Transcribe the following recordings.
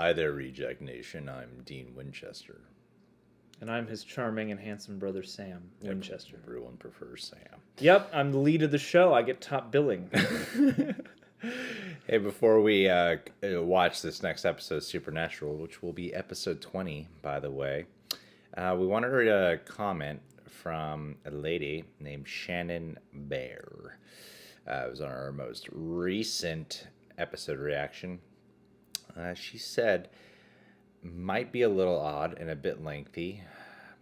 Hi there, Reject Nation. I'm Dean Winchester. And I'm his charming and handsome brother, Sam Winchester. Everyone prefers Sam. Yep, I'm the lead of the show. I get top billing. Hey, before we watch this next episode of Supernatural, which will be episode 20, by the way, we wanted to read a comment from a lady named Shannon Bear. It was on our most recent episode reaction. She said, might be a little odd and a bit lengthy,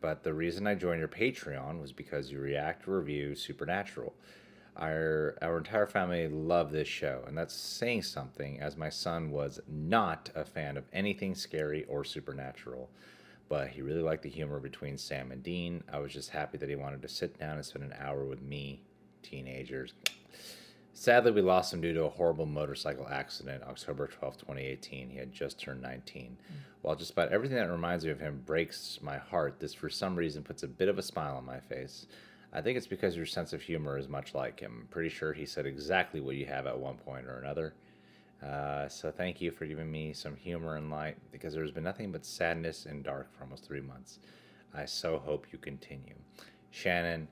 but the reason I joined your Patreon was because you react review Supernatural. Our entire family loved this show, and that's saying something, as my son was not a fan of anything scary or supernatural, but he really liked the humor between Sam and Dean. I was just happy that he wanted to sit down and spend an hour with me, teenagers. Sadly, we lost him due to a horrible motorcycle accident, October 12th, 2018. He had just turned 19. While just about everything that reminds me of him breaks my heart, this for some reason puts a bit of a smile on my face. I think it's because your sense of humor is much like him. I'm pretty sure he said exactly what you have at one point or another. So thank you for giving me some humor and light, because there's been nothing but sadness and dark for almost 3 months. I so hope you continue. Shannon,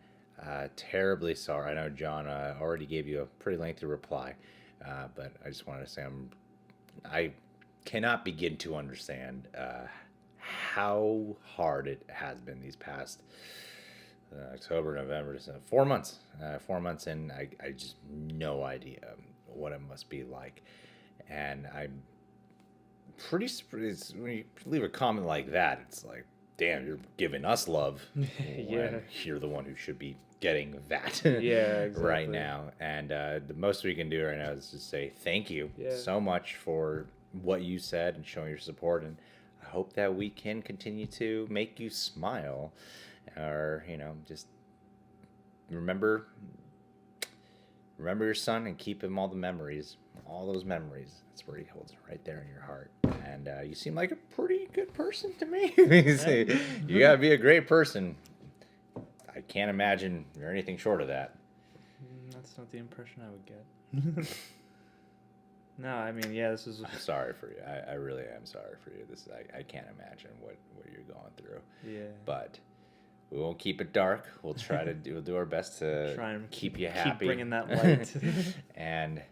terribly sorry. I know John already gave you a pretty lengthy reply, but I just wanted to say I cannot begin to understand how hard it has been these past October, November, December, 4 months. 4 months in, I just no idea what it must be like. And I'm pretty surprised when you leave a comment like that. It's like, damn, you're giving us love. Yeah. You're the one who should be getting that Yeah, exactly. right now. And the most we can do right now is just say thank you so much for what you said and showing your support. And I hope that we can continue to make you smile, or just remember your son and keep him all the memories, all those memories. That's where he holds it, right there in your heart. And you seem like a pretty good person to me. You gotta be a great person. I can't imagine you're anything short of that. That's not the impression I would get. No, I mean, yeah, this is... I'm sorry for you. I really am sorry for you. I can't imagine what you're going through. Yeah. But we won't keep it dark. We'll try to do our best to try and keep you happy. Keep bringing that light. And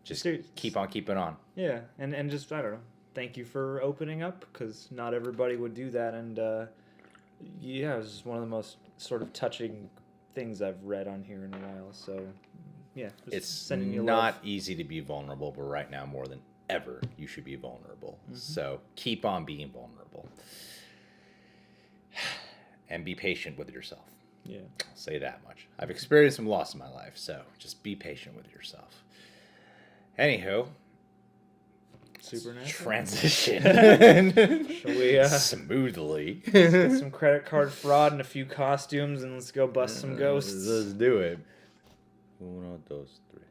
just keep on keeping on. Yeah, and just, I don't know, thank you for opening up, because not everybody would do that. And, yeah, it was just one of the most sort of touching things I've read on here in a while. So, yeah. It's sending you not love. easy to be vulnerable, but right now more than ever, you should be vulnerable. Mm-hmm. So keep on being vulnerable. And be patient with yourself. Yeah. I'll say that much. I've experienced some loss in my life, so just be patient with yourself. Anywho, Supernatural. Transition. Shall we smoothly get some credit card fraud and a few costumes, and let's go bust some ghosts? Let's do it. Uno, dos, tres.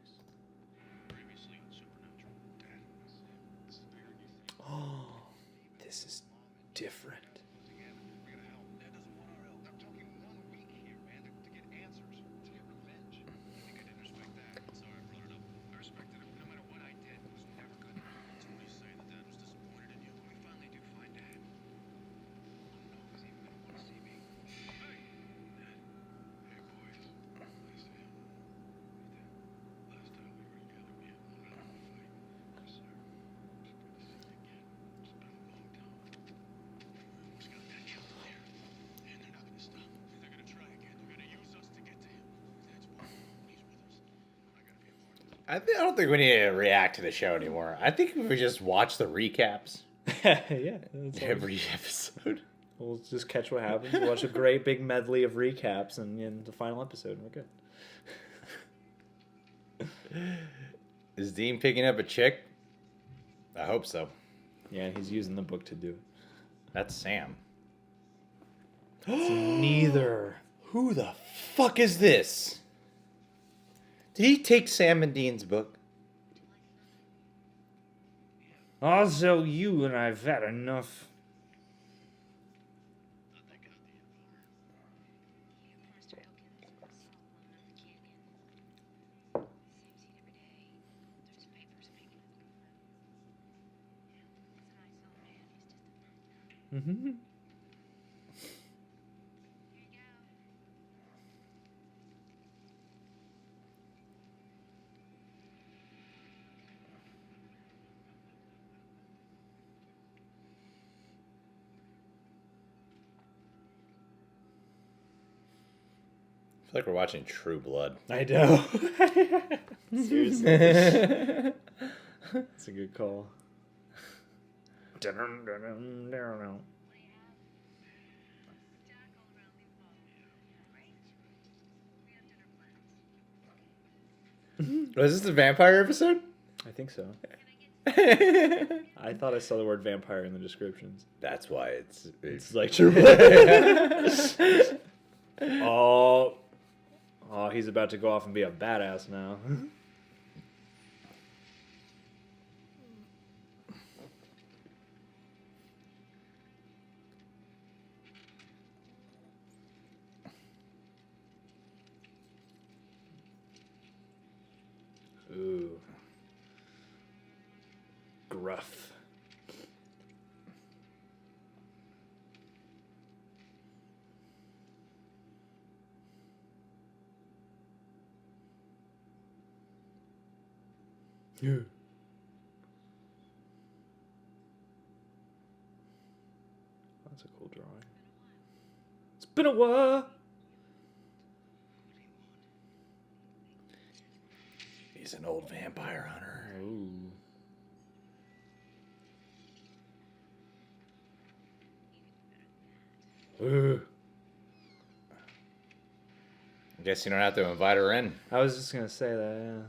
Oh, this is different. I don't think we need to react to the show anymore. I think we just watch the recaps. Yeah. Every episode. We'll just catch what happens. We'll watch a great big medley of recaps, and in the final episode, we're good. Is Dean picking up a chick? I hope so. Yeah, he's using the book to do it. That's Sam. It's neither. Who the fuck is this? Did he take Sam and Dean's book? Also, you and I've had enough. Mm-hmm. I feel like we're watching True Blood. I know. Seriously. That's a good call. Was this the vampire episode? I think so. I thought I saw the word vampire in the descriptions. That's why It's like True Blood. Oh, he's about to go off and be a badass now. Ooh. Gruff. Yeah. That's a cool drawing. It's been a while. He's an old vampire hunter. Ooh. I guess you don't have to invite her in. I was just gonna say that, yeah.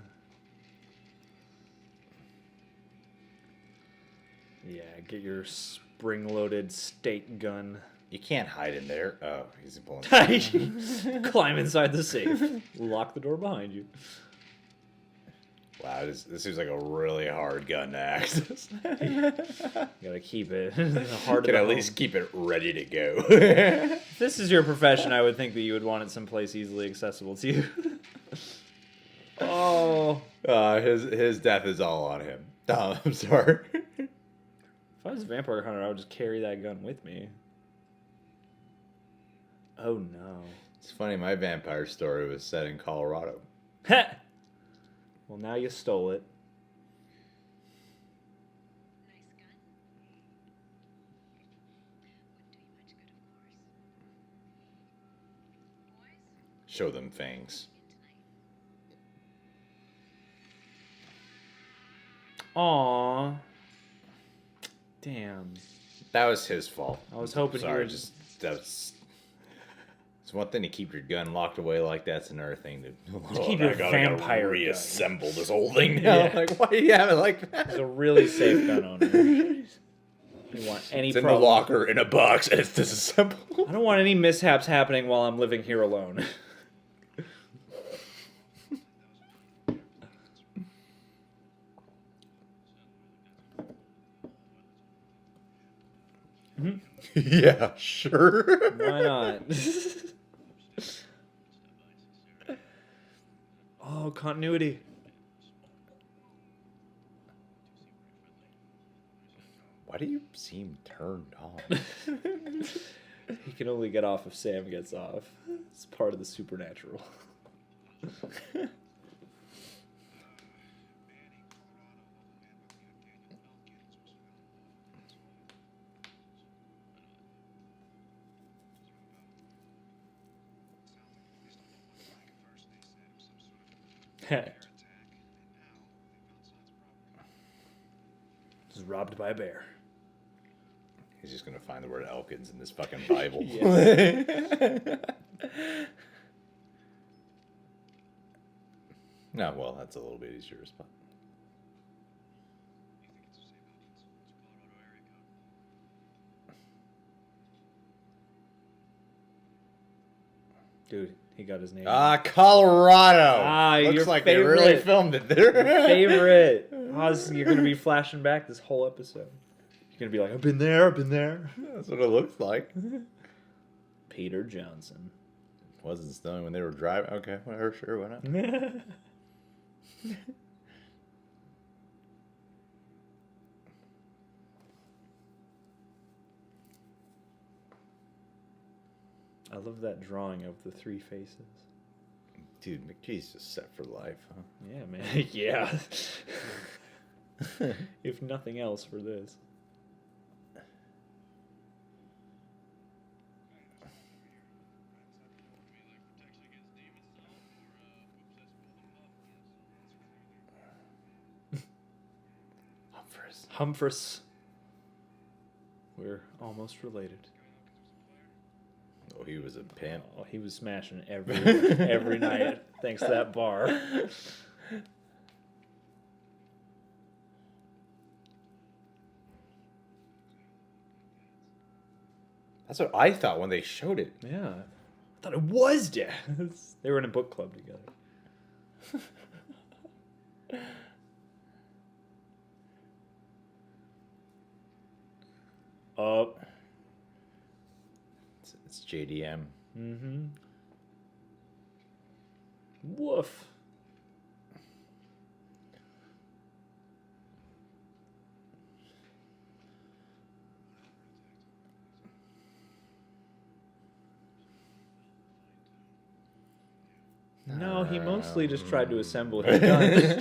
Yeah, get your spring-loaded stake gun. You can't hide in there. Oh, he's pulling. Climb inside the safe. Lock the door behind you. Wow, this seems like a really hard gun to access. Gotta keep it hard Can to at home. least keep it ready to go. If this is your profession, I would think that you would want it someplace easily accessible to you. Oh. His death is all on him. Oh, I'm sorry. If I was a vampire hunter, I would just carry that gun with me. Oh no. It's funny, my vampire story was set in Colorado. Ha! Well, now you stole it. Nice gun. Wouldn't do you much good, of course. Boys, Show them fangs. in tonight. Aww. Damn. That was his fault. I was hoping Sorry, you were just that's. It's one thing to keep your gun locked away like that. It's another thing to keep your I gotta vampire gun. reassemble this whole thing now. Yeah. Like, why do you have it like that? He's a really safe gun owner. You want any It's in the problem. locker in a box and it's disassembled. I don't want any mishaps happening while I'm living here alone. Yeah, sure. Why not? Oh, continuity. Why do you seem turned on? He can only get off if Sam gets off. It's part of the supernatural. Just robbed by a bear. He's just gonna find the word Elkins in this fucking Bible. No, well, that's a little bit easier to spot. Dude, he got his name. Ah, Colorado. Your Looks like they really favorite. filmed it there. Favorite. You're going to be flashing back this whole episode. You're going to be like, I've been there, I've been there. That's what it looks like. Peter Johnson. Wasn't snowing when they were driving. Okay, whatever, sure, why not? I love that drawing of the three faces. Dude, McGee's just set for life, huh? Yeah, man. Yeah. If nothing else for this. Humphreys. We're almost related. Oh, he was a pimp. Oh, he was smashing every night thanks to that bar. That's what I thought when they showed it. Yeah. I thought it was Dad. They were in a book club together. Up. It's JDM. Mm-hmm. Woof. No, he mostly just tried to assemble his gun.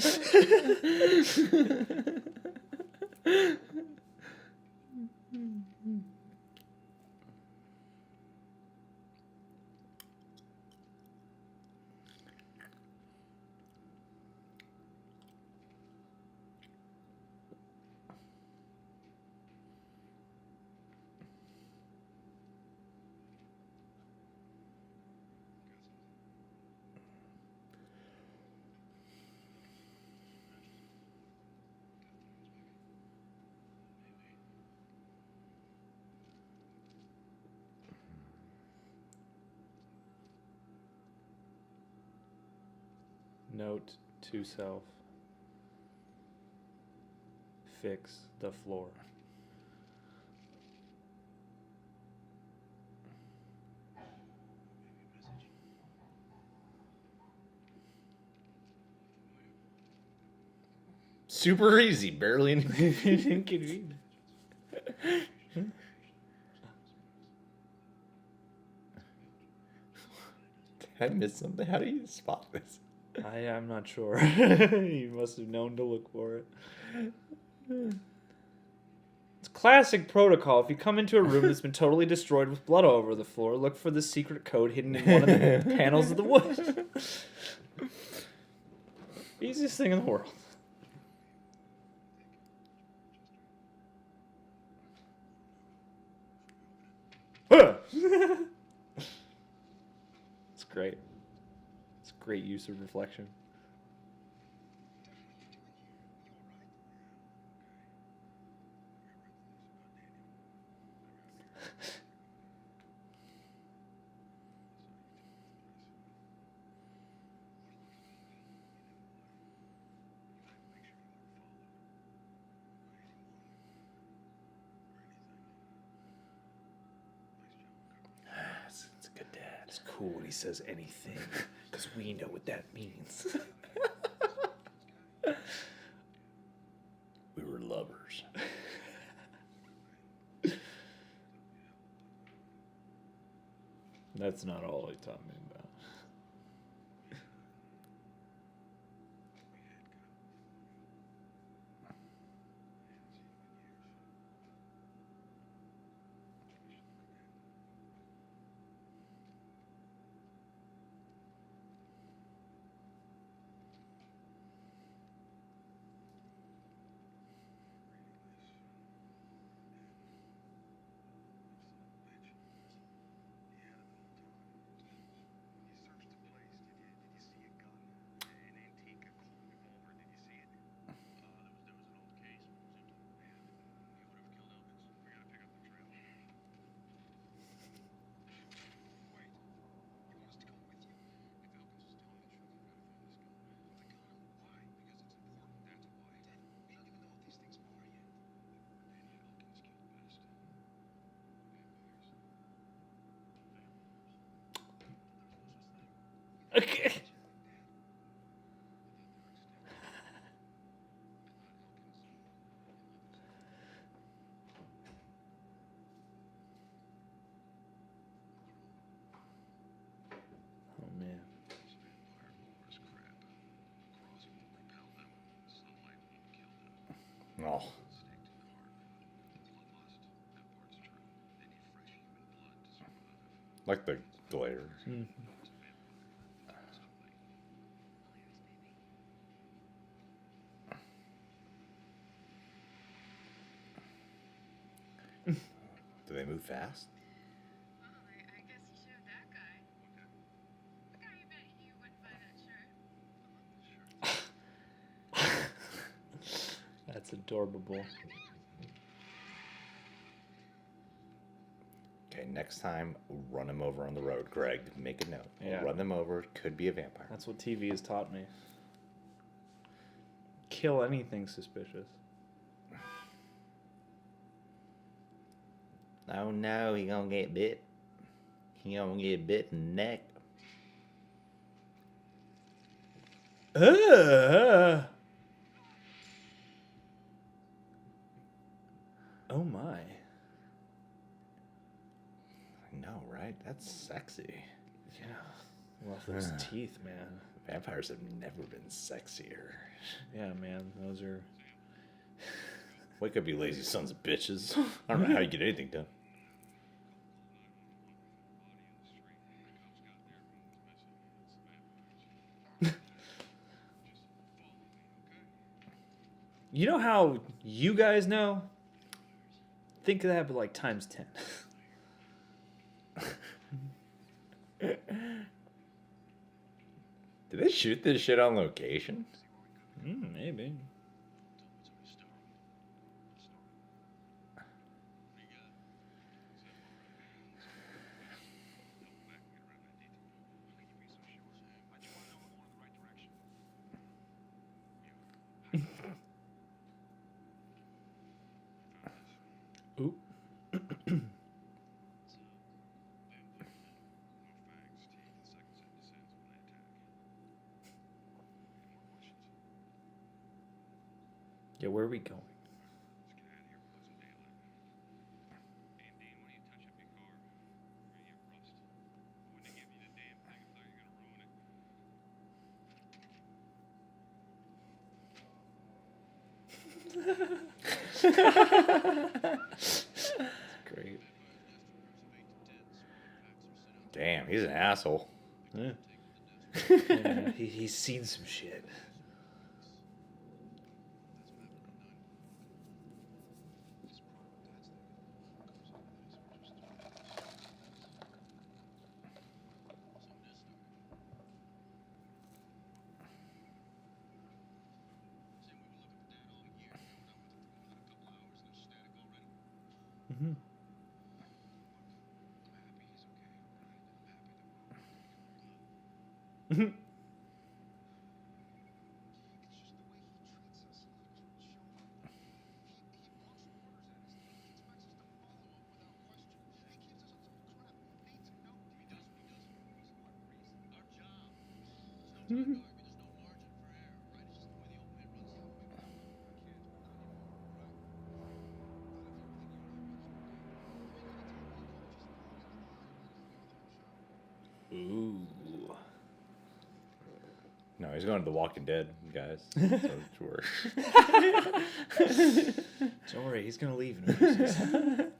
Note to self. Fix the floor. Super easy, barely Inconvenient. Did I miss something? How do you spot this? I'm not sure. You must have known to look for it. It's classic protocol. If you come into a room that's been totally destroyed with blood all over the floor, look for the secret code hidden in one of the panels of the wood. Easiest thing in the world. It's great. It's great use of reflection. It's a good dad. It's cool when he says anything, because we know what that means. We were lovers. That's not all he taught me about. Oh, like the glare. Mm. Do they move fast? Well, I guess you showed that guy. The guy you bet you wouldn't buy that shirt. That's adorable. Okay, next time, run him over on the road, Greg. Make a note. Yeah. Run them over. Could be a vampire. That's what TV has taught me. Kill anything suspicious. Oh no, he gonna get bit. He gonna get bit in the neck. Oh my. I know, right? That's sexy. Yeah. Well, those teeth, man. Vampires have never been sexier. Yeah, man. Those are. Wake up, you lazy sons of bitches. I don't know how you get anything done. You know how you guys know? Think of that, but like times 10. Did they shoot this shit on location? Maybe. Ooh. Yeah, where are we going? Great. Damn, he's an asshole. Yeah. Yeah, he's seen some shit. Mm-hmm. Mm-hmm. Ooh. No, he's going to The Walking Dead, guys. So sure. Don't worry, he's gonna leave in a few seasons.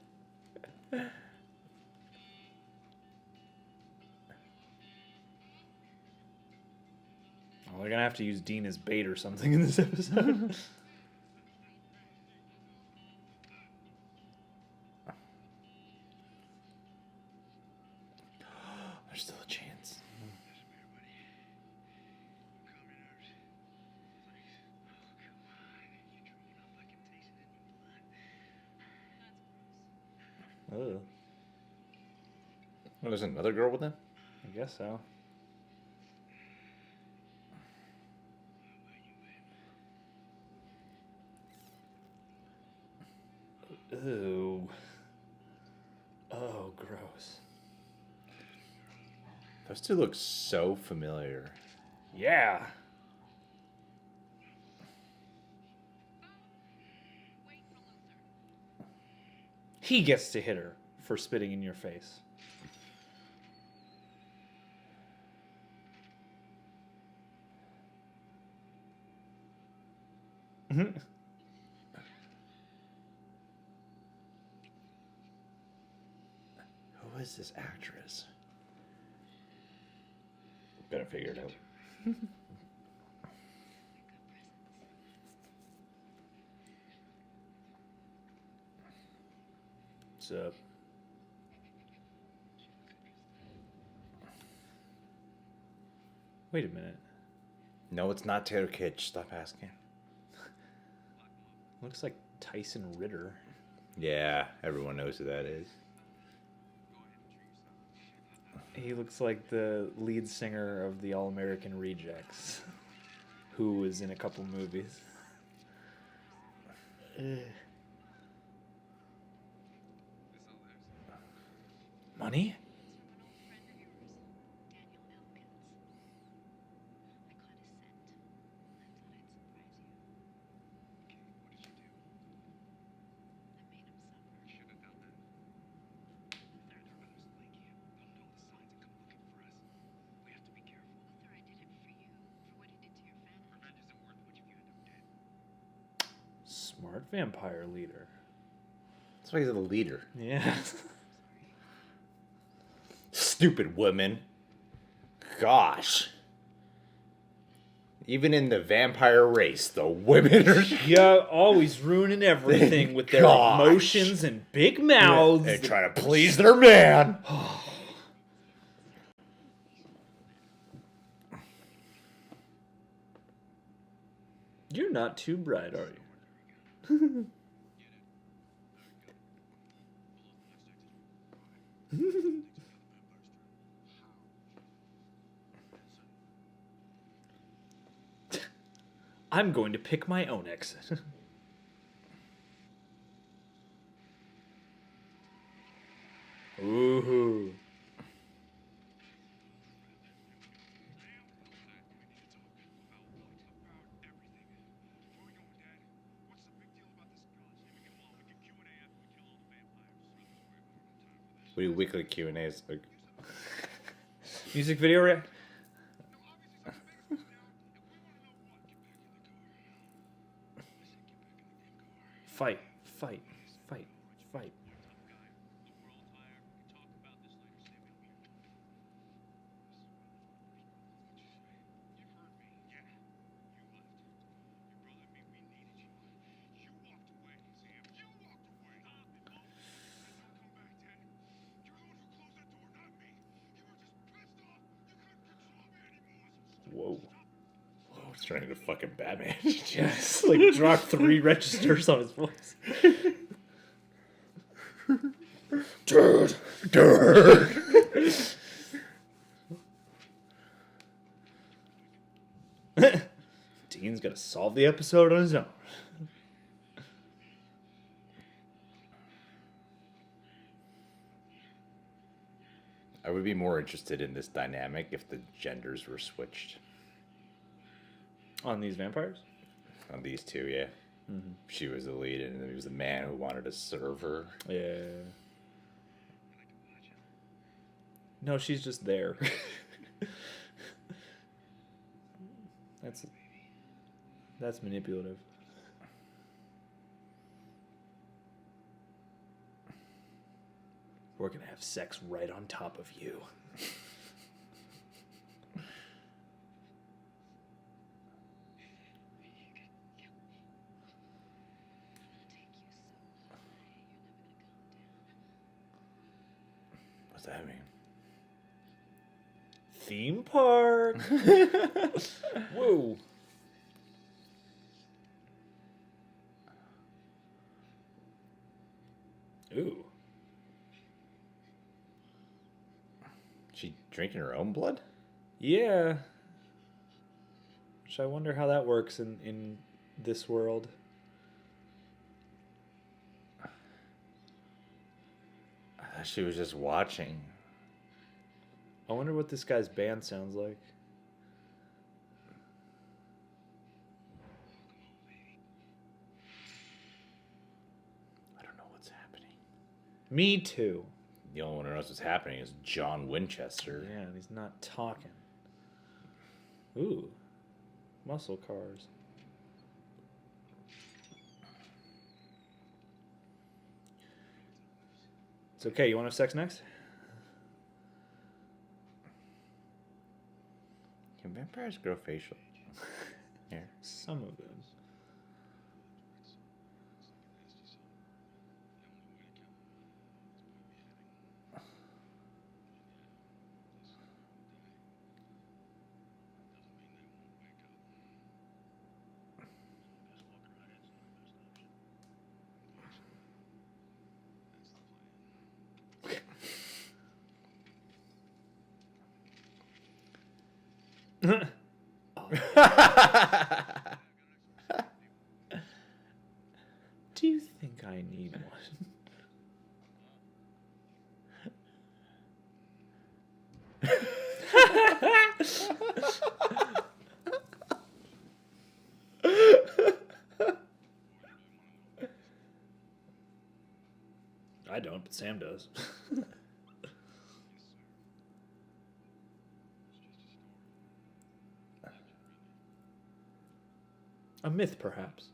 Oh, they're gonna have to use Dean as bait or something in this episode. There's still a chance. Oh, Oh, there's another girl with him? I guess so. Ooh. Oh, gross. Those two look so familiar. Yeah. Wait for Luther. He gets to hit her for spitting in your face. Who is this actress? Better figure it out. What's up? Wait a minute. No, it's not Taylor Kitsch. Stop asking. Looks like Tyson Ritter. Yeah, everyone knows who that is. He looks like the lead singer of the All American Rejects, who was in a couple movies. Money? Smart vampire leader. That's why he's the leader. Yeah. Stupid women. Gosh. Even in the vampire race, the women are... Yeah, always ruining everything with their Gosh. emotions and big mouths. They're trying to please their man. You're not too bright, are you? I'm going to pick my own exit. Ooh. We do weekly Q&As. Music video react. Fight, fight, fight, fight. Whoa. Oh, he's turning into fucking Batman. Yes, like dropped 3 registers on his voice. Dude. Dude. Dean's gonna solve the episode on his own. I would be more interested in this dynamic if the genders were switched. On these vampires? On these two, yeah. Mm-hmm. She was the lead, and there was a man who wanted to serve her. Yeah. No, she's just there. That's manipulative. We're gonna have sex right on top of you. What's that mean? Theme park. Whoa. Ooh. She drinking her own blood? Yeah. Which I wonder how that works in this world. I thought she was just watching. I wonder what this guy's band sounds like. I don't know what's happening. Me too. The only one who knows what's happening is John Winchester. Yeah, and he's not talking. Ooh. Muscle cars. It's okay. You want to have sex next? Can vampires grow facial hair? Some of them. Do you think I need one? I don't, but Sam does. A myth, perhaps.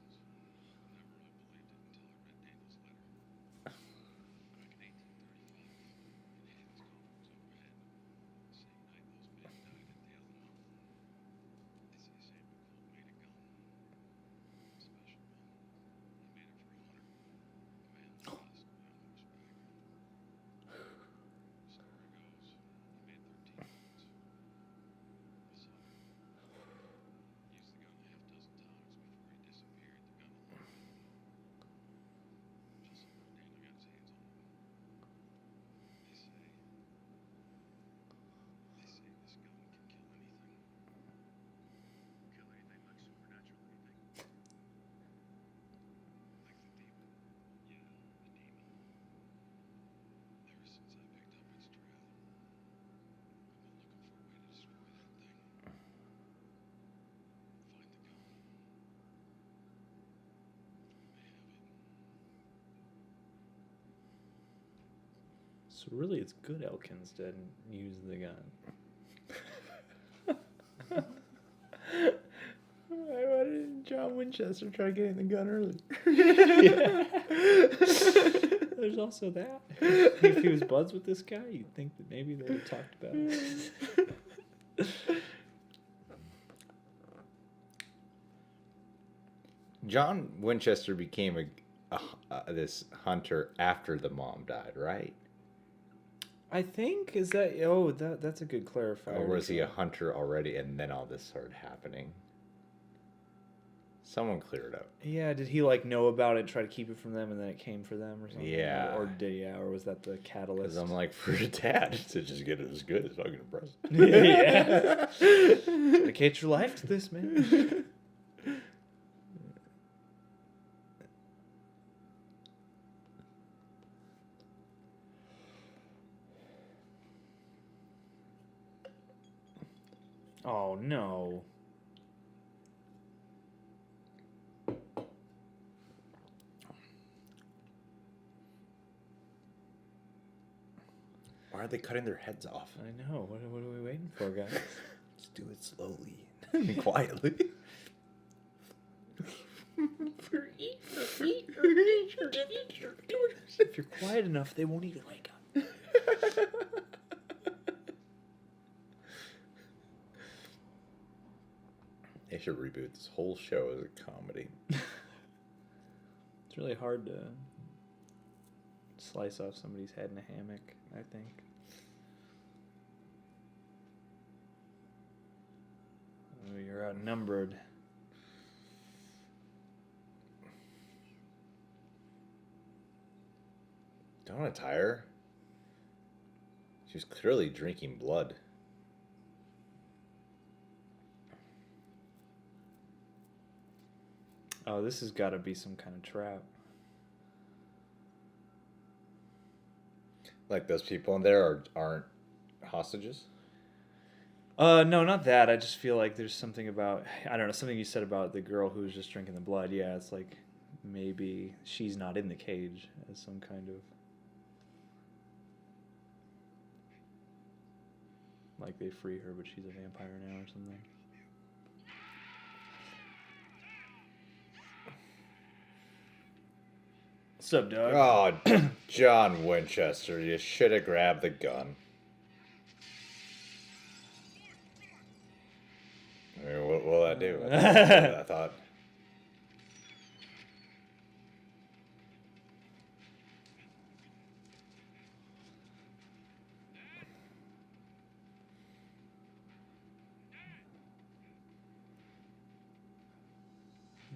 So really, it's good Elkins didn't use the gun. Why didn't John Winchester try getting the gun early? There's also that. If he was buds with this guy, you'd think that maybe they had talked about it. John Winchester became this hunter after the mom died, right? I think that's a good clarifier. Or was he a hunter already and then all this started happening? Someone clear it up. Yeah, did he like know about it, try to keep it from them, and then it came for them or something? Yeah. Or was that the catalyst? Because I'm like, for a dad to just get it as good is fucking impressive. Yeah. Dedicate your life to this, man. Oh no. Why are they cutting their heads off? I know. What are we waiting for, guys? Just do it slowly and quietly. If you're quiet enough, they won't even wake up. They should reboot this whole show as a comedy. It's really hard to slice off somebody's head in a hammock, I think. Oh, you're outnumbered. Don't want to tie her. She was clearly drinking blood. Oh, this has got to be some kind of trap. Like those people in there aren't hostages? No, not that. I just feel like there's something about, I don't know, something you said about the girl who was just drinking the blood. Yeah, it's like maybe she's not in the cage as some kind of, like they free her, but she's a vampire now or something. What's up, dog? Oh, John Winchester, you should have grabbed the gun. do. That's what I thought.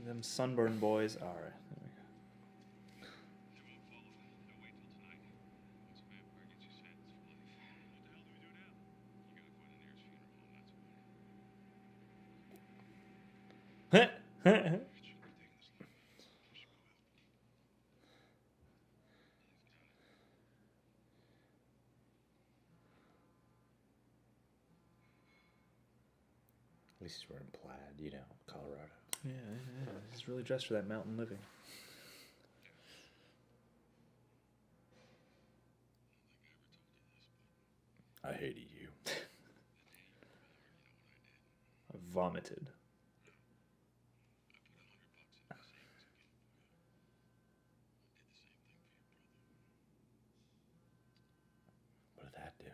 Them sunburn boys. All right. There we go. At least he's wearing plaid, you know, Colorado. Yeah, he's really dressed for that mountain living. I hated you. I vomited. What did that do?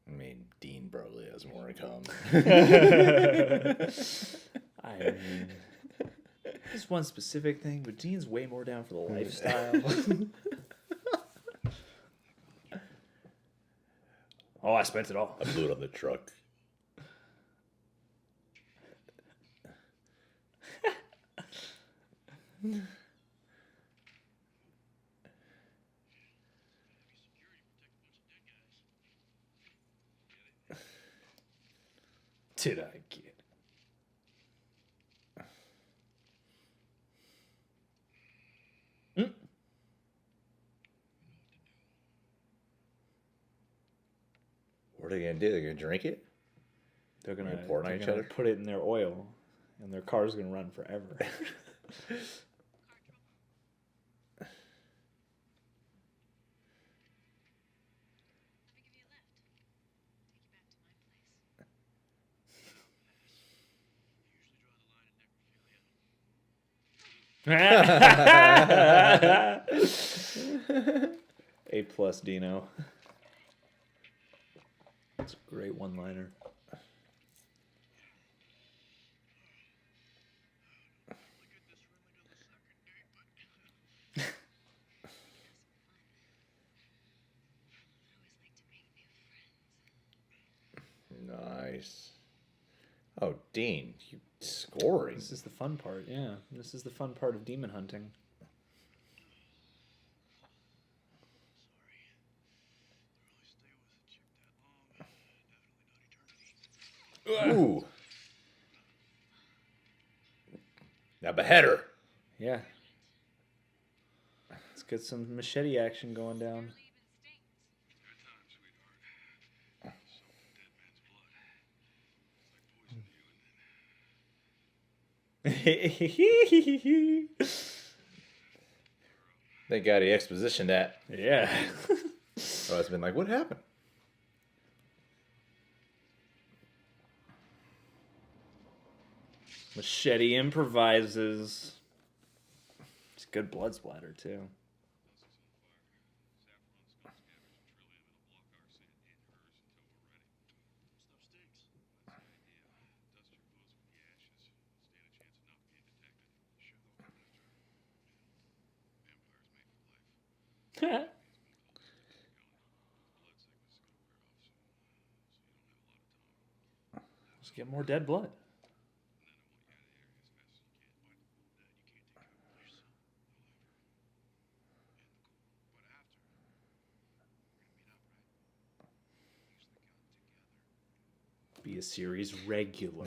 I mean, Dean probably has more to come. I mean, this one specific thing, but Dean's way more down for the lifestyle. Oh, I spent it all. I blew it on the truck. Did I get? What are they gonna do? They're gonna drink it? They're gonna pour it on they're each gonna other? put it in their oil, and their car's gonna run forever. Let me give you a lift. Take you back to my place. A plus, Dino. That's a great one-liner. Nice. Oh, Dean, you scoring. This is the fun part, yeah. This is the fun part of demon hunting. Ooh. Now behead her. Yeah. Let's get some machete action going down. Barely even stinks. Thank God he expositioned that. Yeah. Or it's been like, what happened? Machete improvises. It's good blood splatter too. Let's get more dead blood. Be a series regular.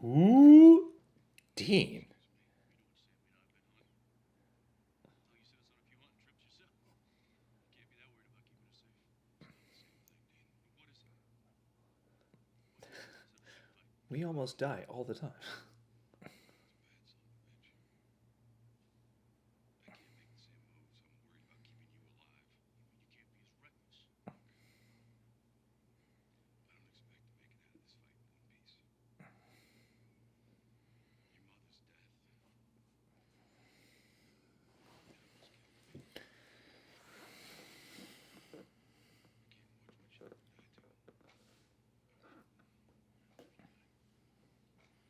Ooh. Dean. We almost die all the time.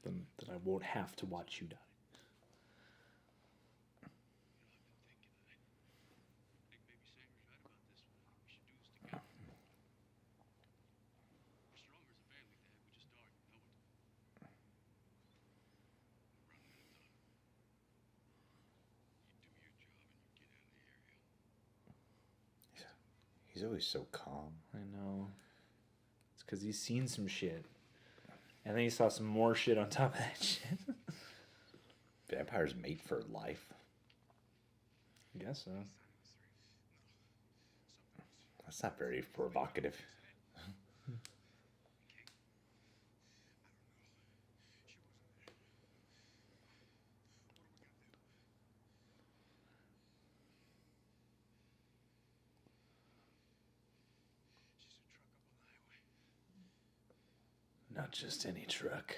Then I won't have to watch you die. He's always so calm. I know. It's because he's seen some shit. And then he saw some more shit on top of that shit. Vampires mate for life. I guess so. That's not very provocative. Not just any truck.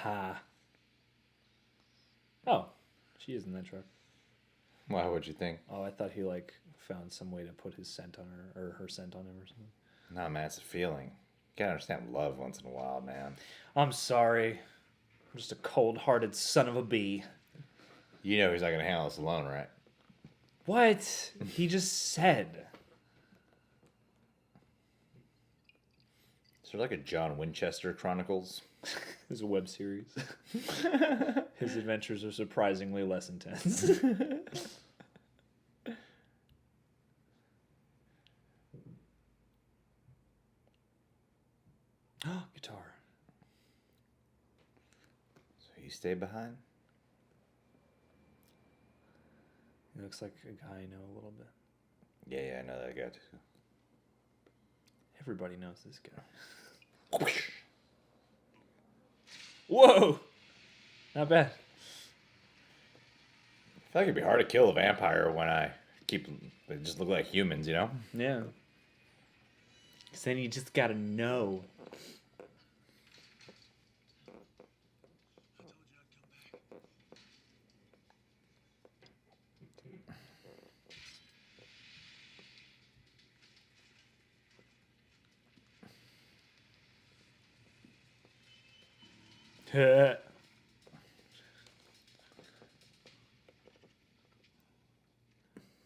Ha. Oh, she is in that truck. Why would you think? Oh, I thought he like found some way to put his scent on her or her scent on him or something. Nah, man, it's a feeling. You gotta understand love once in a while, man. I'm sorry. I'm just a cold-hearted son of a bee. You know he's not gonna handle this alone, right? What? He just said. Is there like a John Winchester Chronicles? There's a web series. His adventures are surprisingly less intense. Guitar. So you stay behind? He looks like a guy I know a little bit. Yeah, I know that guy too. Everybody knows this guy. Whoa! Not bad. I feel like it'd be hard to kill a vampire when they just look like humans, you know? Yeah. Because then you just gotta know.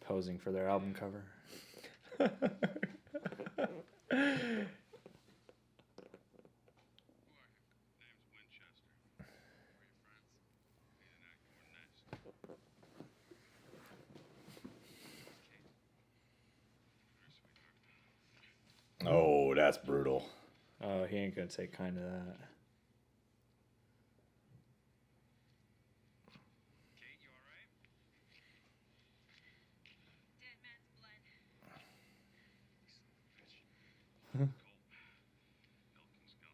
Posing for their album cover. Oh, he ain't gonna take kind of that. Kate, you alright? Dead man's blood. Colt. Elkin's gone. Trade. Is that what this is all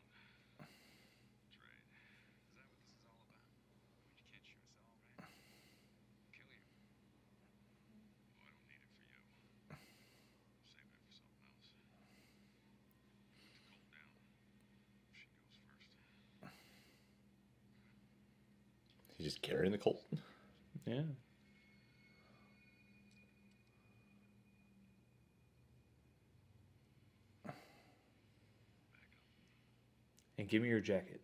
about? You can't shoot us all, right? Kill you. Oh, I don't need it for you. Save it for something else. Put Colt down. She goes first. He's just carrying the Colt. Yeah. And give me your jacket.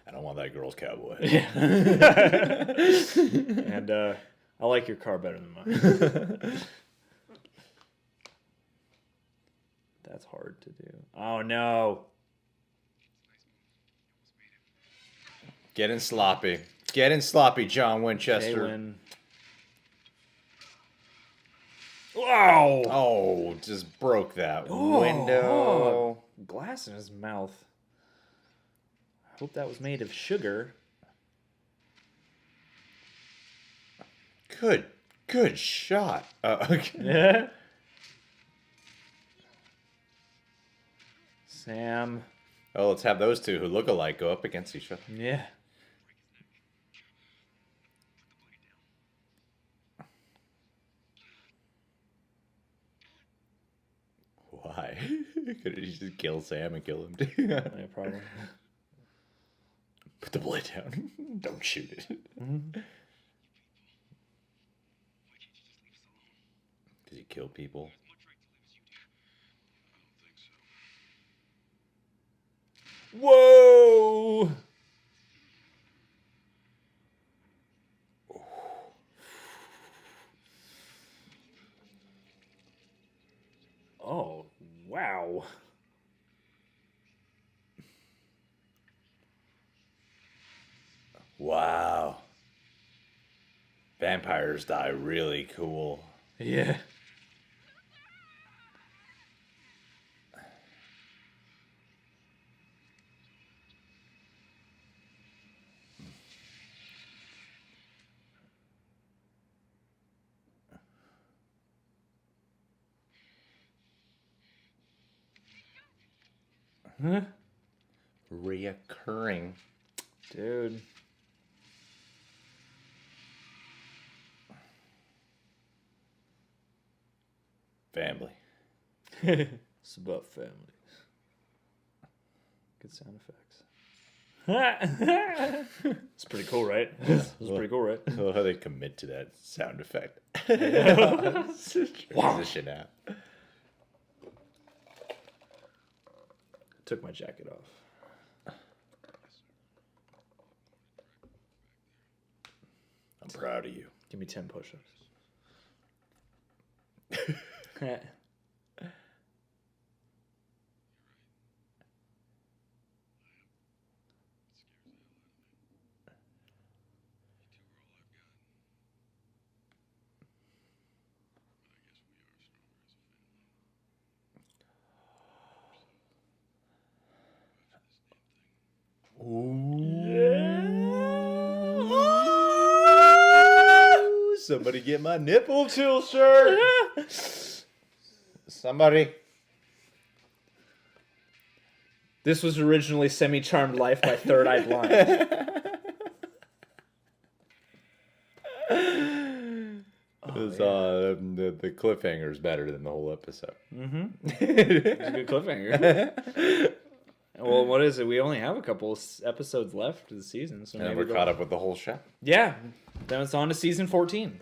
I don't want that girl's cowboy. And I like your car better than mine. That's hard to do. Oh no. Getting sloppy. Getting sloppy, John Winchester. Jalen. Wow. Oh, just broke that Oh, window. glass in his mouth. I hope that was made of sugar. Good shot. Okay. Yeah. Sam. Oh, let's have those two who look alike go up against each other. Yeah. Why? Could he just kill Sam and kill him too? Yeah, probably. Put the blade down. Don't shoot it. Does he kill people? Whoa! Oh, wow. Wow. Vampires die really cool. Yeah. Huh? Reoccurring. Dude. Family. It's about family. Good sound effects. It's pretty cool, right? It's pretty cool, right? I love how they commit to that sound effect. Wow. Transition out. Took my jacket off. I'm proud of you. Give me 10 push-ups. Ooh. Somebody get my nipple chill shirt. Somebody. This was originally Semi-Charmed Life by Third Eye Blind. The cliffhanger is better than the whole episode. It's a good cliffhanger. Well, what is it? We only have a couple episodes left of the season, so And maybe we're they'll- caught up with the whole show. Yeah, then it's on to season 14.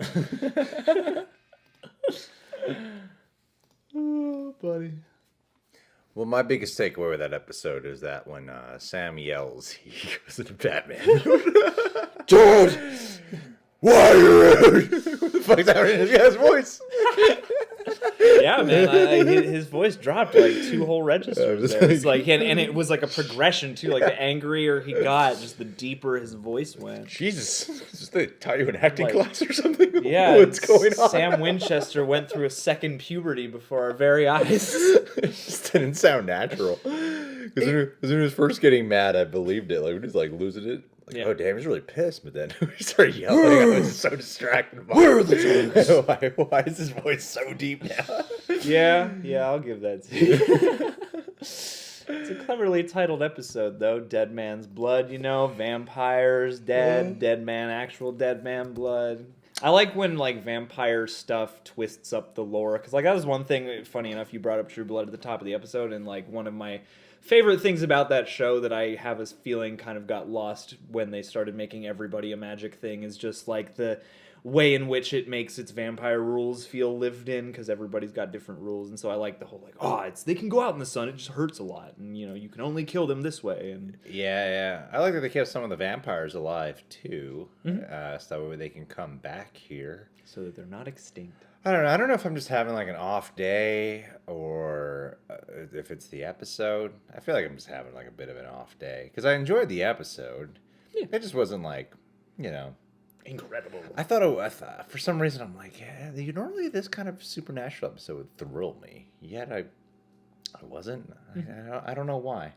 Oh, buddy. Well, my biggest takeaway with that episode is that when Sam yells, he goes to Batman. Dude! Why are you rude? What the fuck's happening in this guy's voice? Yeah, man, his voice dropped like 2 whole registers. There. It's like, and it was like a progression too. Like the angrier he got, just the deeper his voice went. Jesus, just they taught you an acting Like, class or something? Yeah, What's going on? Sam Winchester went through a second puberty before our very eyes. It just didn't sound natural. Because when he was first getting mad, I believed it. Like when he was like losing it. Like, Yeah. oh damn, he's really pissed. But then he started yelling. I was so distracted. Where are the drugs? Why is his voice so deep now? Yeah, I'll give that to you. It's a cleverly titled episode, though. Dead Man's Blood, vampires, dead man, actual dead man blood. I like when, like, vampire stuff twists up the lore, because, like, that was one thing, funny enough, you brought up True Blood at the top of the episode, and, like, one of my favorite things about that show that I have a feeling kind of got lost when they started making everybody a magic thing is just, like, the way in which it makes its vampire rules feel lived in, because everybody's got different rules, and so I like the whole, like, they can go out in the sun, it just hurts a lot, and, you can only kill them this way, and... Yeah. I like that they kept some of the vampires alive, too. So that way they can come back here. So that they're not extinct. I don't know. I don't know if I'm just having, like, an off day or if it's the episode. I feel like I'm just having, like, a bit of an off day. Because I enjoyed the episode. Yeah. It just wasn't, like, Incredible. I thought for some reason I'm like, yeah, normally this kind of supernatural episode would thrill me. Yet I wasn't. I don't know why.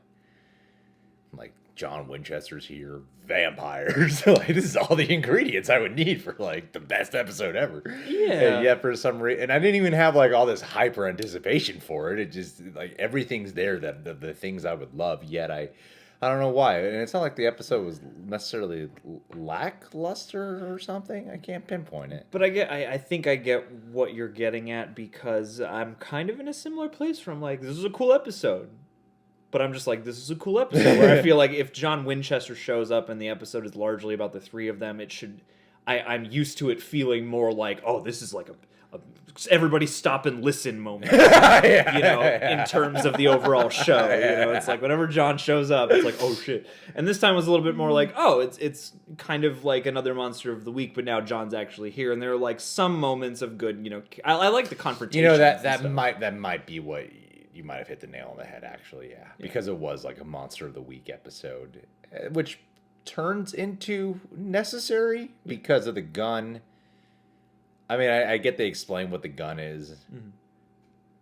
I'm like, John Winchester's here, vampires. Like, this is all the ingredients I would need for like the best episode ever. Yeah. And yet for some reason, and I didn't even have like all this hyper anticipation for it. It just like everything's there that the things I would love. Yet I don't know why, and it's not like the episode was necessarily lackluster or something. I can't pinpoint it. But I think I get what you're getting at, because I'm kind of in a similar place where I'm like, this is a cool episode. But I'm just like, this is a cool episode. Where I feel like if John Winchester shows up and the episode is largely about the three of them, it should... I'm used to it feeling more like, oh, this is like a everybody stop and listen moment, in terms of the overall show. It's like whenever John shows up, it's like, oh shit. And this time was a little bit more like, oh, it's kind of like another monster of the week, but now John's actually here, and there are like some moments of good. I like the confrontation. That might be what you might have hit the nail on the head. Actually, yeah, because it was like a monster of the week episode, which turns into necessary because of the gun. I mean, I get they explain what the gun is. Mm-hmm.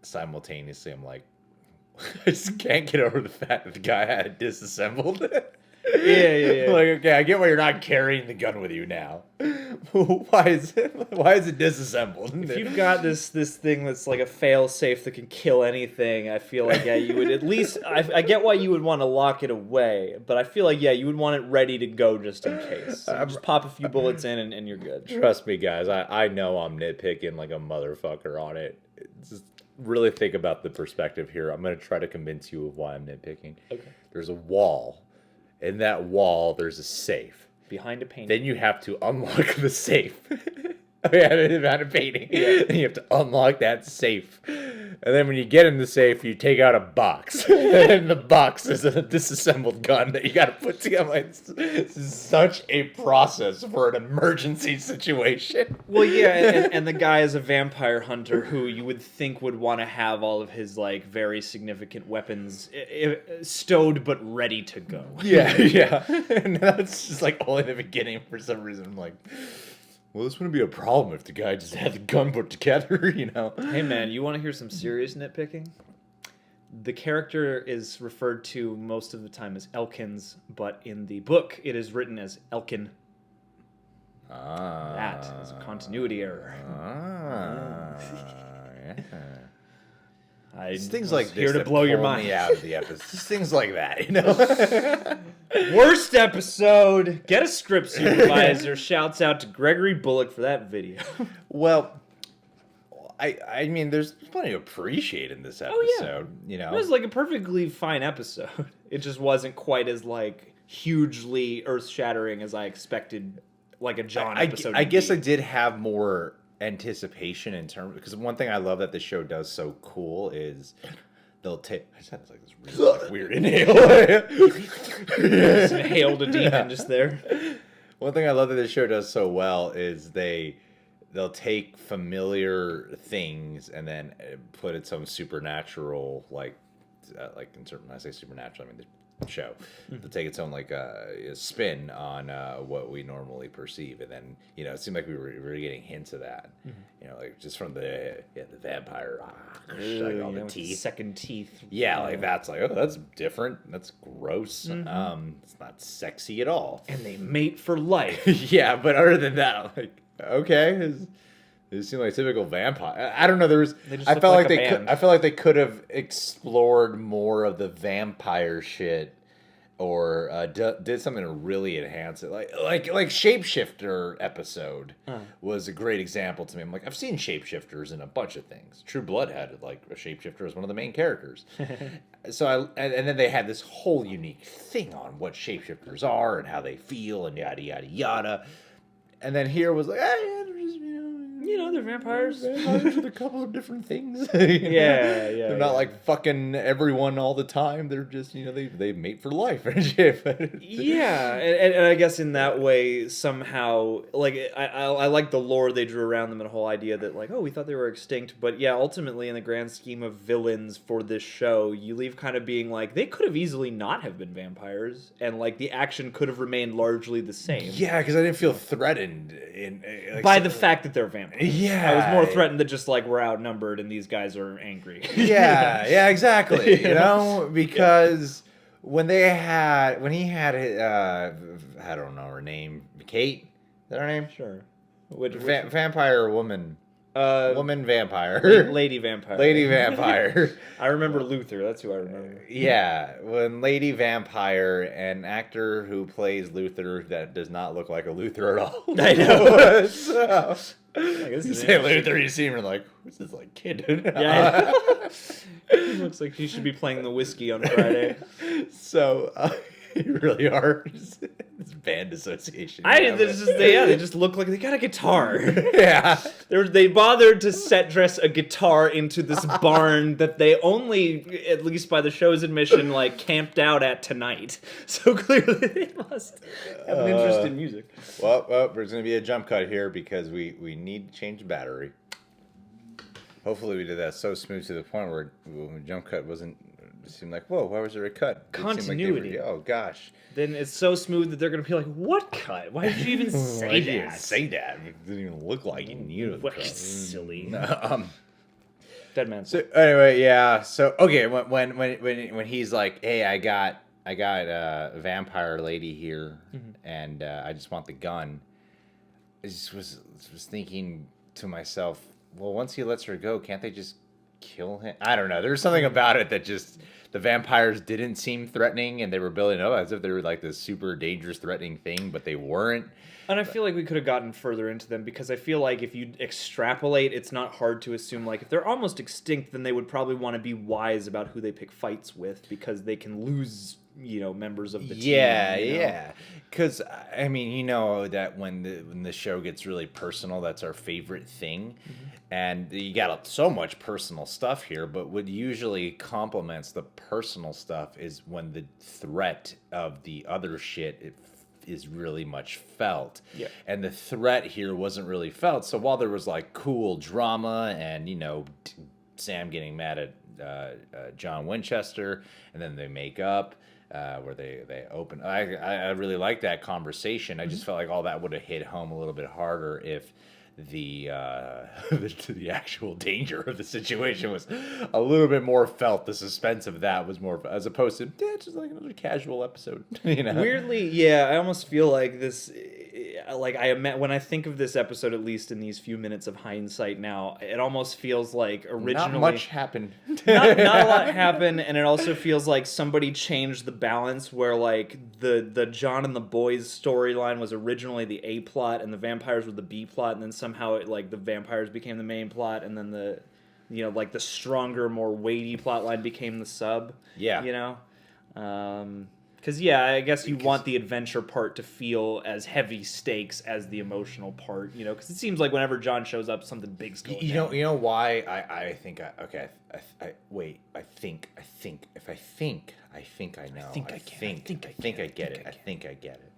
Simultaneously, I'm like, I just can't get over the fact that the guy had it disassembled. Yeah. Like, okay, I get why you're not carrying the gun with you now. Why is it disassembled? If you've got this thing that's like a fail safe that can kill anything, I feel like you would at least. I get why you would want to lock it away, but I feel like you would want it ready to go just in case. So just pop a few bullets in and you're good. Trust me, guys. I know I'm nitpicking like a motherfucker on it. Just really think about the perspective here. I'm gonna try to convince you of why I'm nitpicking. Okay. There's a wall. In that wall, there's a safe. Behind a painting. Then you have to unlock the safe. Behind a painting. Yeah. Then you have to unlock that safe. And then when you get in the safe, you take out a box. And the box is a disassembled gun that you got to put together. It's such a process for an emergency situation. Well, yeah, and the guy is a vampire hunter who you would think would want to have all of his, like, very significant weapons stowed but ready to go. Yeah. And that's just, like, only the beginning for some reason. I'm like... Well, this wouldn't be a problem if the guy just had the gun put together, Hey, man, you want to hear some serious nitpicking? The character is referred to most of the time as Elkins, but in the book, it is written as Elkin. That is a continuity error. Yeah. It's things like this here to blow your mind me out of the episode. Just things like that, Worst episode. Get a script supervisor. Shouts out to Gregory Bullock for that video. Well, I mean, there's plenty to appreciate in this episode. It was like a perfectly fine episode. It just wasn't quite as like hugely earth-shattering as I expected. Like a John episode. I guess I did have more anticipation in terms, because one thing I love that the show does so cool is they'll take. I just had like this really weird inhale. Just inhaled a demon just there. One thing I love that this show does so well is they they'll take familiar things and then put it some supernatural like in certain, when I say supernatural, I mean the show. They'll take its own like a spin on what we normally perceive, and then it seemed like we were getting hints of that. Like just from the vampire, like all the with teeth, second teeth. yeah, like that's like, oh, that's different, that's gross. It's not sexy at all. And they mate for life. Yeah, but other than that, like, okay, it seemed like typical vampire. I don't know. They just I look felt like like a they could. band. I felt like they could have explored more of the vampire shit, or did something to really enhance it. Like Shapeshifter episode was a great example to me. I'm like, I've seen shapeshifters in a bunch of things. True Blood had like a shapeshifter as one of the main characters. So and then they had this whole unique thing on what shapeshifters are and how they feel and yada yada yada. And then here was like, hey, they're just They're vampires. Vampires with a couple of different things. Yeah. They're not like fucking everyone all the time. They're just they mate for life and shit. Yeah, and I guess in that way somehow, like I like the lore they drew around them and the whole idea that like, oh, we thought they were extinct, but yeah, ultimately in the grand scheme of villains for this show, you leave kind of being like they could have easily not have been vampires, and like the action could have remained largely the same. Yeah, because I didn't feel threatened By the fact that they're vampires. Yeah, I was more threatened that just like we're outnumbered and these guys are angry. Yeah, exactly. Because when he had I don't know her name, Kate. Is that her name? Sure. Which Vampire woman. Woman vampire. Lady vampire. Lady vampire. I remember Luther. That's who I remember. Yeah, when Lady Vampire, an actor who plays Luther that does not look like a Luther at all. I know. So, This you is say interesting. Luther, you see him and like, who's this like kid? Yeah. He looks like he should be playing the whiskey on Friday. So you really are this band association. They just look like they got a guitar. Yeah. They bothered to set dress a guitar into this barn that they only, at least by the show's admission, like camped out at tonight. So clearly they must have an interest in music. Well, there's going to be a jump cut here because we need to change the battery. Hopefully we did that so smooth to the point where when the jump cut wasn't, it seemed like, whoa, why was there a cut? It seemed like Continuity. oh, gosh. Then it's so smooth that they're going to be like, what cut? Why did you even say Why did you that? say that? It didn't even look like you knew it. What silly. Dead man. So anyway, yeah. So okay, when he's like, hey, I got a vampire lady here, and I just want the gun. I just was thinking to myself, well, once he lets her go, can't they just kill him? I don't know. There's something about it that just the vampires didn't seem threatening, and they were building up as if they were like this super dangerous, threatening thing, but they weren't. And I feel like we could have gotten further into them because I feel like if you extrapolate, it's not hard to assume like if they're almost extinct, then they would probably want to be wise about who they pick fights with because they can lose, members of the team. Yeah. Because I mean, that when the show gets really personal, that's our favorite thing. And you got so much personal stuff here, but what usually complements the personal stuff is when the threat of the other shit is really much felt. Yeah. And the threat here wasn't really felt. So while there was like cool drama and, Sam getting mad at John Winchester, and then they make up, where they open. I really like that conversation. I just felt like all that would have hit home a little bit harder if the actual danger of the situation was a little bit more felt. The suspense of that was more, as opposed to it's just like another casual episode. Weirdly, yeah, I almost feel like this. Like when I think of this episode, at least in these few minutes of hindsight now, it almost feels like originally Not much happened. not a lot happened, and it also feels like somebody changed the balance where like the John and the boys storyline was originally the A plot and the vampires were the B plot, and then somehow the vampires became the main plot, and then the the stronger, more weighty plot line became the sub. Yeah. Because, I guess you want the adventure part to feel as heavy stakes as the emotional part, because it seems like whenever John shows up, something big's going down. You know why I think I wait, I think I know. I think I get it.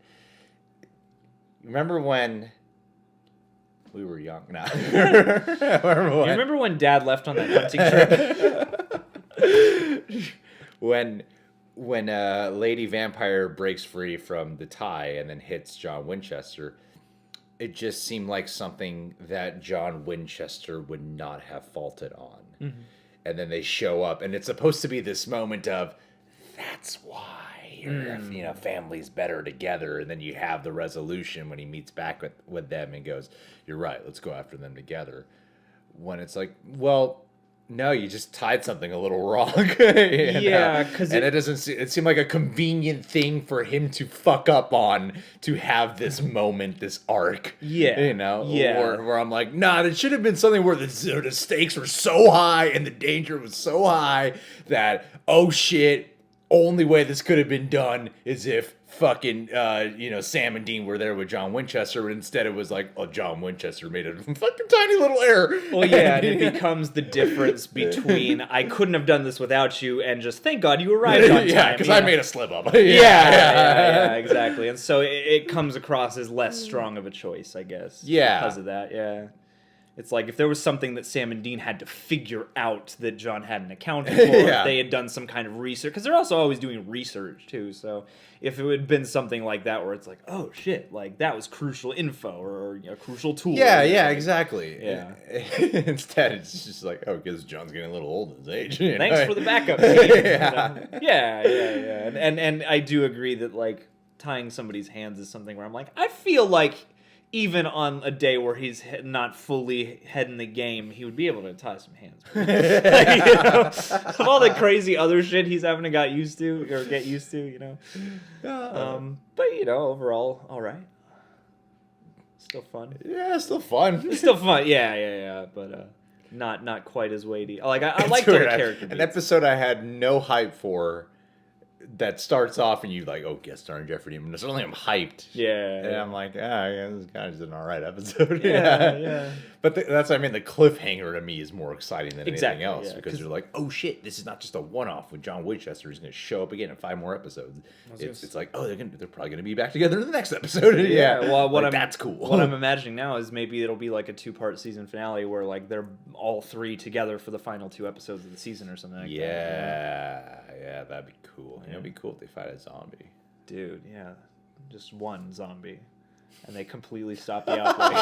Remember when We were young. Nah. You remember when Dad left on that hunting trip? when Lady Vampire breaks free from the tie and then hits John Winchester, it just seemed like something that John Winchester would not have faulted on. Mm-hmm. And then they show up, and it's supposed to be this moment of, that's why family's better together. And then you have the resolution when he meets back with them and goes, you're right, let's go after them together. When it's like, well, no, you just tied something a little wrong. Yeah, because it seemed like a convenient thing for him to fuck up on, to have this moment, this arc. Yeah. Yeah. Where I'm like, nah, it should have been something where the stakes were so high and the danger was so high that, oh shit, only way this could have been done is if fucking Sam and Dean were there with John Winchester, but instead it was like, oh, John Winchester made a fucking tiny little error. Well, yeah, and it becomes the difference between I couldn't have done this without you and just thank God you arrived on time. Yeah, because I made a slip up. Yeah, exactly. And so it comes across as less strong of a choice, I guess. Yeah. Because of that, yeah. It's like if there was something that Sam and Dean had to figure out that John hadn't accounted for, if they had done some kind of research, because they're also always doing research too. So if it had been something like that, where it's like, oh shit, like that was crucial info or a crucial tool. Yeah, exactly. Yeah. Instead, it's just like, oh, because John's getting a little old in his age. Thanks for the backup team. Yeah. And I do agree that like tying somebody's hands is something where I'm like, I feel like even on a day where he's not fully head in the game, he would be able to tie some hands. Of all the crazy other shit he's having to get used to, But, overall, all right. Still fun. Yeah, still fun. It's still fun, yeah. But not quite as weighty. Like, I like the character beats. An episode I had no hype for that starts off and you like, oh, guest starring Jeffrey Dean. Suddenly I'm hyped. Yeah. And I'm like, yeah, this is kind of just an alright episode. Yeah. But that's what I mean. The cliffhanger to me is more exciting than anything else because you're like, oh shit, this is not just a one-off with John Winchester. He's going to show up again in 5 more episodes. It's like, oh, they're probably going to be back together in the next episode. Well, that's cool. What I'm imagining now is maybe it'll be like a 2-part season finale where like they're all 3 together for the final 2 episodes of the season or something like that. Yeah, that'd be cool. It'd be cool if they fight a zombie. Dude, yeah. Just one zombie. And they completely stop the outbreak.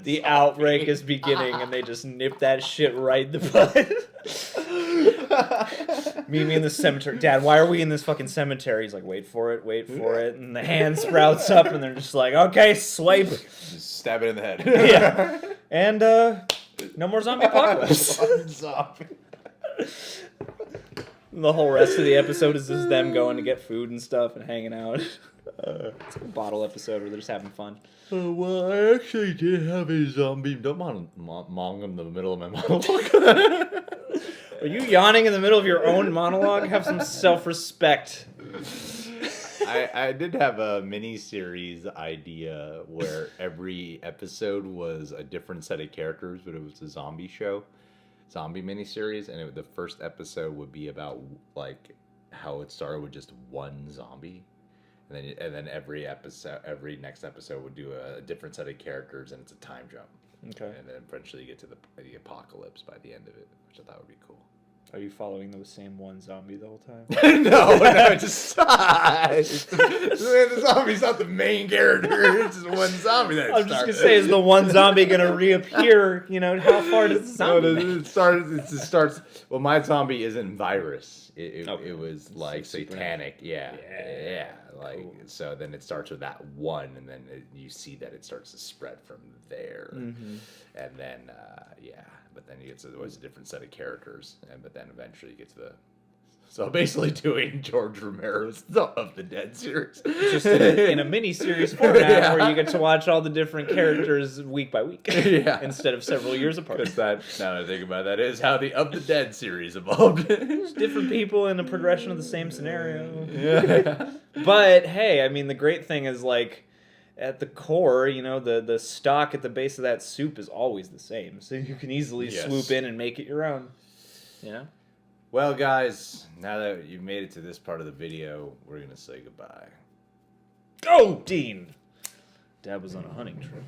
The outbreak is beginning and they just nip that shit right in the bud. Me in the cemetery. Dad, why are we in this fucking cemetery? He's like, wait for it. And the hand sprouts up and they're just like, okay, swipe. Just stab it in the head. Yeah. And no more zombie apocalypse. The whole rest of the episode is just them going to get food and stuff and hanging out. It's a bottle episode where they're just having fun. Well, I actually did have a zombie. Don't mong in the middle of my monologue. Are you yawning in the middle of your own monologue? Have some self-respect. I did have a mini-series idea where every episode was a different set of characters, but it was a zombie miniseries, and the first episode would be about like how it started with just one zombie, and then every next episode would do a different set of characters, and it's a time jump. Okay. And then eventually you get to the apocalypse by the end of it, which I thought would be cool. Are you following the same one zombie the whole time? No, just the zombie's not the main character. It's just one zombie. I'm just gonna say, is the one zombie gonna reappear? How far does the zombie? It starts. Well, my zombie isn't virus. It was like satanic. Yeah. Like cool. So then it starts with that one, and then you see that it starts to spread from there, and then But then you get to always a different set of characters, but then eventually you get to the. So basically doing George Romero's Of the Dead series. Just in a mini-series format where you get to watch all the different characters week by week. Instead of several years apart. Because now that I think about it, that is how the Of the Dead series evolved. Just different people in a progression of the same scenario. Yeah. But, hey, I mean, the great thing is, like, at the core, the stock at the base of that soup is always the same. So you can easily swoop in and make it your own. Well, guys, now that you've made it to this part of the video, we're going to say goodbye. Go, Dean! Dad was on a hunting trip.